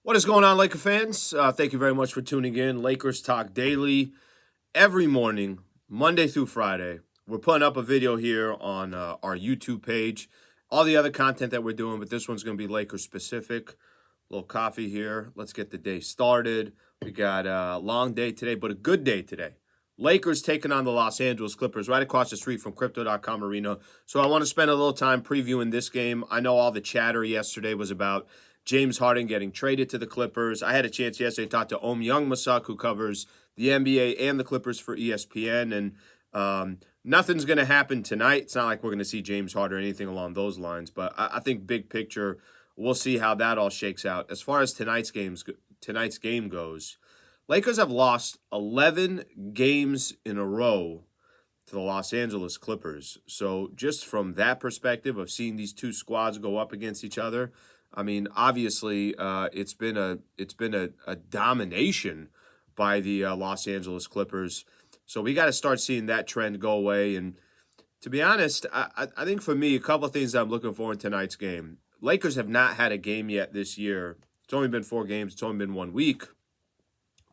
What is going on, Laker fans? Thank you very much for tuning in. Lakers Talk Daily every morning, Monday through Friday. We're putting up a video here on our YouTube page. All the other content that we're doing, but this one's going to be Lakers specific. A little coffee here. Let's get the day started. We got a long day today, but a good day today. Lakers taking on the Los Angeles Clippers right across the street from Crypto.com Arena. So I want to spend a little time previewing this game. I know all the chatter yesterday was about James Harden getting traded to the Clippers. I had a chance yesterday to talk to Om Youngmasuk, who covers the NBA and the Clippers for ESPN, and nothing's going to happen tonight. It's not like we're going to see James Harden or anything along those lines, but I think big picture, we'll see how that all shakes out. As far as tonight's game goes, Lakers have lost 11 games in a row to the Los Angeles Clippers. So just from that perspective of seeing these two squads go up against each other, I mean, obviously, it's been a domination by the Los Angeles Clippers. So we got to start seeing that trend go away. And to be honest, I think for me, a couple of things that I'm looking for in tonight's game. Lakers have not had a game yet this year. It's only been 4 games. It's only been 1 week.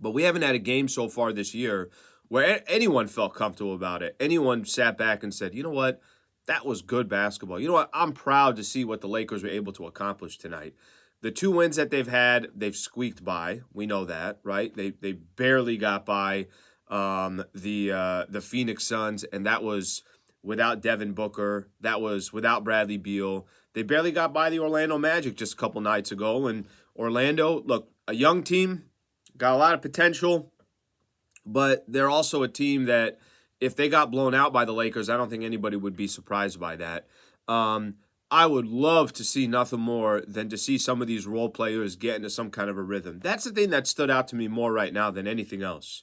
But we haven't had a game so far this year where anyone felt comfortable about it. Anyone sat back and said, you know what? That was good basketball. You know what? I'm proud to see what the Lakers were able to accomplish tonight. The 2 wins that they've had, they've squeaked by. We know that, right? They barely got by the Phoenix Suns, and that was without Devin Booker. That was without Bradley Beal. They barely got by the Orlando Magic just a couple nights ago. And Orlando, look, a young team, got a lot of potential, but they're also a team that if they got blown out by the Lakers, I don't think anybody would be surprised by that. I would love to see nothing more than to see some of these role players get into some kind of a rhythm. That's the thing that stood out to me more right now than anything else.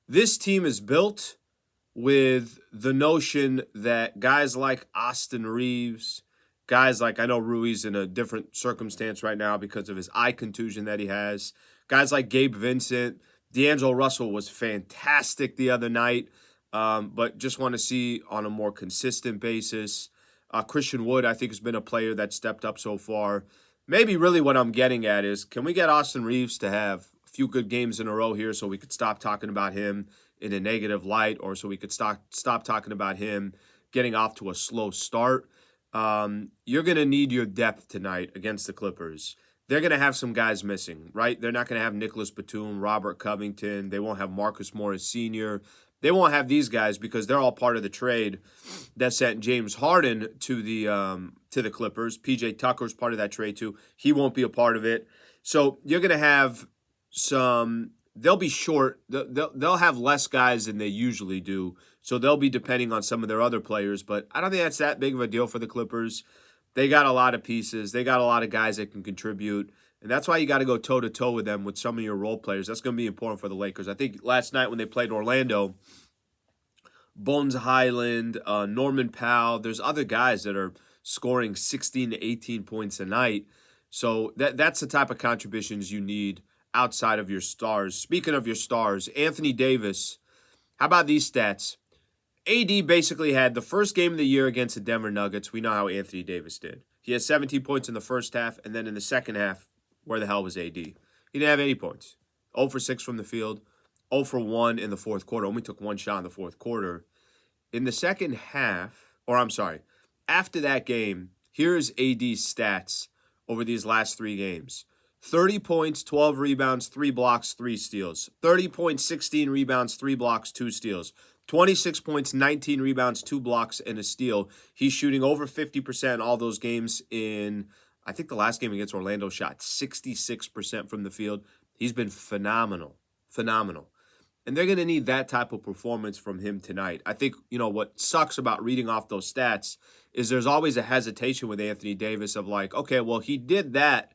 This team is built with the notion that guys like Austin Reeves, guys like, I know Rui's in a different circumstance right now because of his eye contusion that he has, guys like Gabe Vincent, D'Angelo Russell was fantastic the other night. But just want to see on a more consistent basis. Christian Wood, I think, has been a player that stepped up so far. Maybe really what I'm getting at is, can we get Austin Reeves to have a few good games in a row here so we could stop talking about him in a negative light, or so we could stop talking about him getting off to a slow start? You're going to need your depth tonight against the Clippers. They're going to have some guys missing, right? They're not going to have Nicholas Batum, Robert Covington. They won't have Marcus Morris Sr. They won't have these guys because they're all part of the trade that sent James Harden to the Clippers. PJ Tucker's part of that trade too. He won't be a part of it. So you're going to have some. They'll be short. They'll have less guys than they usually do. So they'll be depending on some of their other players. But I don't think that's that big of a deal for the Clippers. They got a lot of pieces. They got a lot of guys that can contribute. And that's why you got to go toe-to-toe with them with some of your role players. That's going to be important for the Lakers. I think last night when they played Orlando, Bones Highland, Norman Powell, there's other guys that are scoring 16 to 18 points a night. So that's the type of contributions you need outside of your stars. Speaking of your stars, Anthony Davis, how about these stats? AD basically had the first game of the year against the Denver Nuggets. We know how Anthony Davis did. He had 17 points in the first half, and then in the second half, where the hell was AD? He didn't have any points. 0 for 6 from the field, 0 for 1 in the fourth quarter. Only took 1 shot in the fourth quarter. In the second half, after that game, here's AD's stats over these last 3 games. 30 points, 12 rebounds, 3 blocks, 3 steals. 30 points, 16 rebounds, 3 blocks, 2 steals. 26 points, 19 rebounds, 2 blocks, and a steal. He's shooting over 50% all those games in, I think the last game against Orlando shot 66% from the field. He's been phenomenal. And they're going to need that type of performance from him tonight. I think, what sucks about reading off those stats is there's always a hesitation with Anthony Davis of like, okay, well, he did that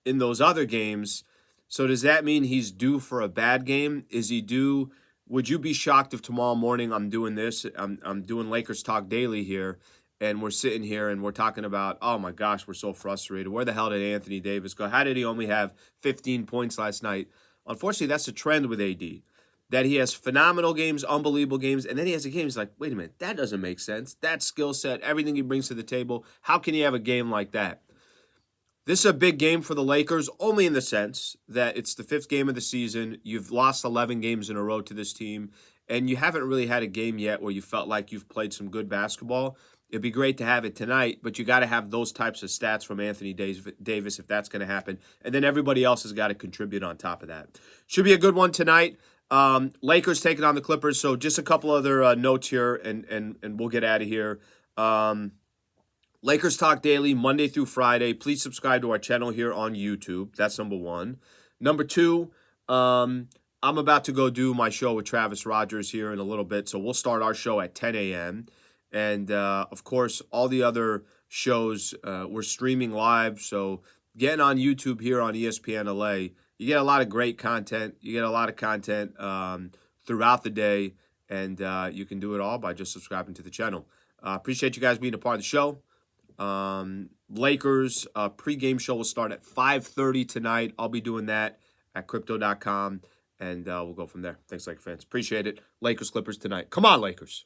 in those other games. So does that mean he's due for a bad game? Is he due? Would you be shocked if tomorrow morning I'm doing this? I'm doing Lakers Talk Daily here, and we're sitting here and we're talking about, oh my gosh, we're so frustrated. Where the hell did Anthony Davis go? How did he only have 15 points last night? Unfortunately, that's the trend with AD, that he has phenomenal games, unbelievable games, and then he has a game. He's like, wait a minute, that doesn't make sense. That skill set, everything he brings to the table, how can he have a game like that? This is a big game for the Lakers, only in the sense that it's the 5th game of the season. You've lost 11 games in a row to this team, and you haven't really had a game yet where you felt like you've played some good basketball. It'd be great to have it tonight, but you got to have those types of stats from Anthony Davis if that's going to happen. And then everybody else has got to contribute on top of that. Should be a good one tonight. Lakers taking on the Clippers. So just a couple other notes here, and we'll get out of here. Lakers Talk Daily, Monday through Friday. Please subscribe to our channel here on YouTube. That's number one. Number two, I'm about to go do my show with Travis Rogers here in a little bit. So we'll start our show at 10 a.m. And, of course, all the other shows, we're streaming live. So getting on YouTube here on ESPN LA, you get a lot of great content. You get a lot of content throughout the day. And you can do it all by just subscribing to the channel. Appreciate you guys being a part of the show. Lakers pregame show will start at 5:30 tonight. I'll be doing that at crypto.com, and we'll go from there. Thanks, Laker fans. Appreciate it. Lakers Clippers tonight. Come on, Lakers.